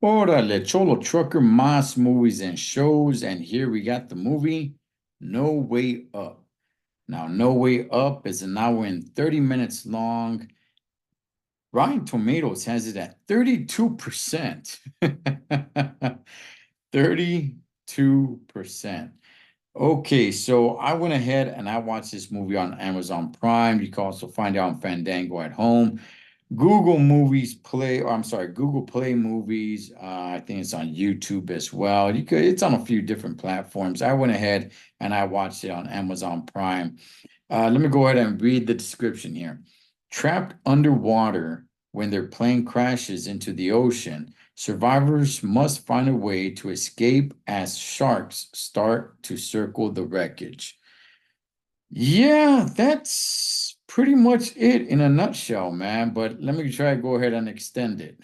Órale, Cholo Trucker, M.A.S. movies and shows, and here we got the movie No Way Up. Now, No Way Up is an hour and 30 minutes long. Rotten Tomatoes has it at 32%. 32%. Okay, so I went ahead and I watched this movie on Amazon Prime. You can also find it on Fandango at home. Google Movies Play, or I'm sorry, Google Play Movies. I think it's on YouTube as well. It's on a few different platforms. I went ahead and I watched it on Amazon Prime. Let me go ahead and read the description here. Trapped underwater when their plane crashes into the ocean, survivors must find a way to escape as sharks start to circle the wreckage. Yeah, that's pretty much it in a nutshell, man. But let me try to go ahead and extend it.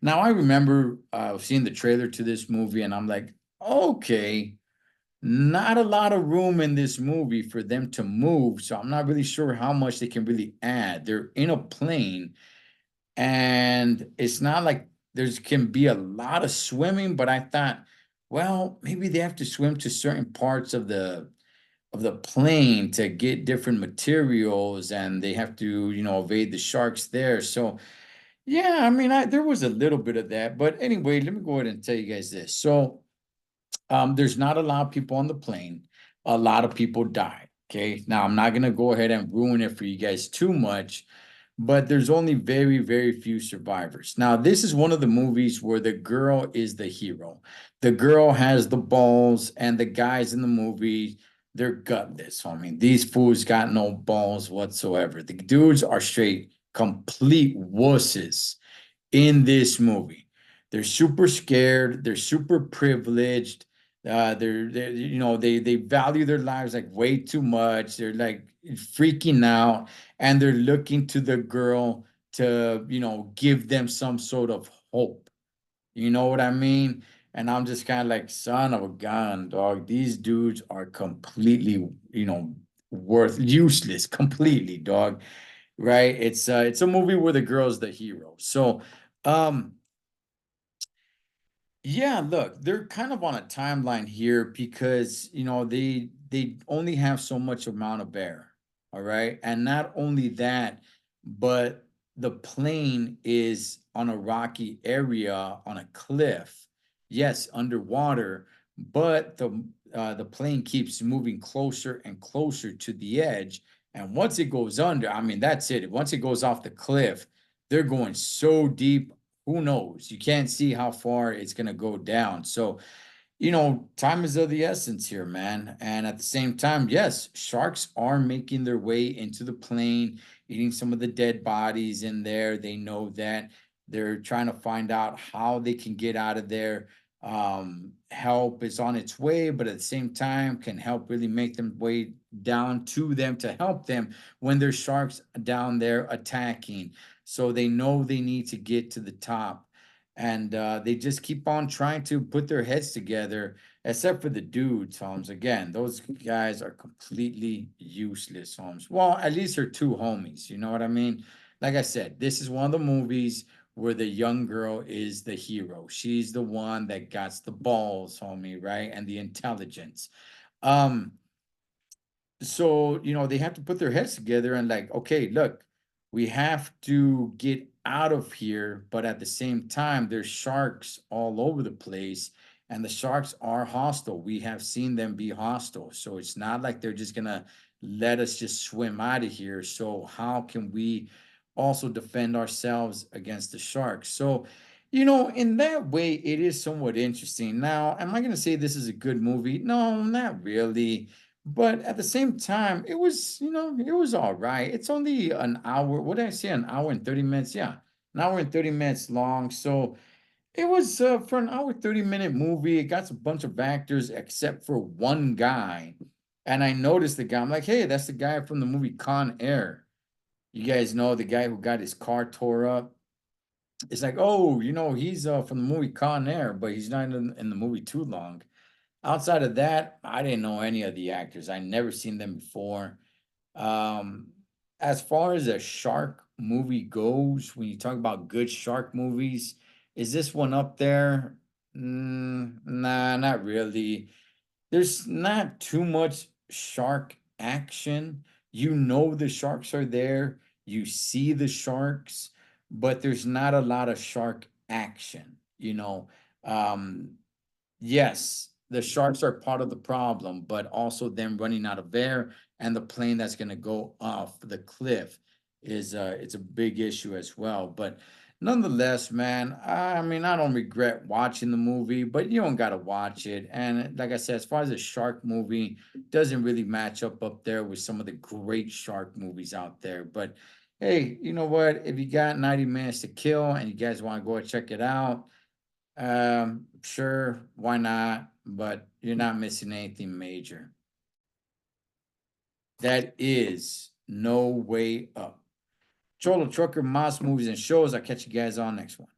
Now, I remember seeing the trailer to this movie, and I'm like, okay, not a lot of room in this movie for them to move. So I'm not really sure how much they can really add. They're in a plane, and it's not like there's can be a lot of swimming, but I thought, well, maybe they have to swim to certain parts of the plane to get different materials and they have to, evade the sharks there. So, yeah, I mean, there was a little bit of that. But anyway, let me go ahead and tell you guys this. So, there's not a lot of people on the plane. A lot of people died. Okay. Now, I'm not going to go ahead and ruin it for you guys too much, but there's only very, very few survivors. Now, this is one of the movies where the girl is the hero. The girl has the balls, and the guys in the movie, they're gutless. I mean, these fools got no balls whatsoever. The dudes are straight complete wusses in this movie. They're super scared. They're super privileged. They value their lives like way too much. They're like freaking out, and they're looking to the girl to give them some sort of hope. You know what I mean? And I'm just kind of like, son of a gun, dog. These dudes are completely, useless, completely, dog. Right? It's a movie where the girl's the hero. So um yeah, look, they're kind of on a timeline here because they only have so much amount of air, all right? And not only that, but the plane is on a rocky area on a cliff. Yes, underwater, but the plane keeps moving closer and closer to the edge. And once it goes under, I mean, that's it. Once it goes off the cliff, they're going so deep, who knows? You can't see how far it's going to go down. So, time is of the essence here, man. And at the same time, yes, sharks are making their way into the plane, eating some of the dead bodies in there. They know that they're trying to find out how they can get out of there. Help is on its way, but at the same time, can help really make them way down to them to help them when there's sharks down there attacking. So they know they need to get to the top, and they just keep on trying to put their heads together, except for the dudes, Holmes. Again, those guys are completely useless, Holmes. Well, at least they're two homies, you know what I mean? Like I said, this is one of the movies where the young girl is the hero. She's the one that got the balls, homie, right? And the intelligence. Um, so they have to put their heads together and like, okay, look, we have to get out of here, but at the same time there's sharks all over the place, and the sharks are hostile. We have seen them be hostile, so it's not like they're just gonna let us just swim out of here. So how can we also defend ourselves against the sharks? So in that way it is somewhat interesting. Now, am I going to say this is a good movie? No, not really. But at the same time, it was all right. It's only an hour. What did I say? An hour and 30 minutes? Yeah, an hour and 30 minutes long. So it was for an hour, 30-minute movie. It got a bunch of actors except for one guy. And I noticed the guy. I'm like, hey, that's the guy from the movie Con Air. You guys know the guy who got his car tore up. It's like, oh, he's from the movie Con Air, but he's not in the movie too long. Outside of that, I didn't know any of the actors. I never seen them before. Um, as far as a shark movie goes, when you talk about good shark movies, Is this one up there? Nah, not really. There's not too much shark action. You know the sharks are there, you see the sharks, but there's not a lot of shark action, you know. Um, Yes, the sharks are part of the problem, but also them running out of air and the plane that's gonna go off the cliff is it's a big issue as well. But nonetheless, man, I mean, I don't regret watching the movie, but you don't gotta watch it. And like I said, as far as the shark movie, doesn't really match up there with some of the great shark movies out there. But hey, you know what? If you got 90 minutes to kill and you guys want to go and check it out, sure, why not? But you're not missing anything major. That is No Way Up. Cholo Trucker, Moss Movies and Shows. I'll catch you guys on next one.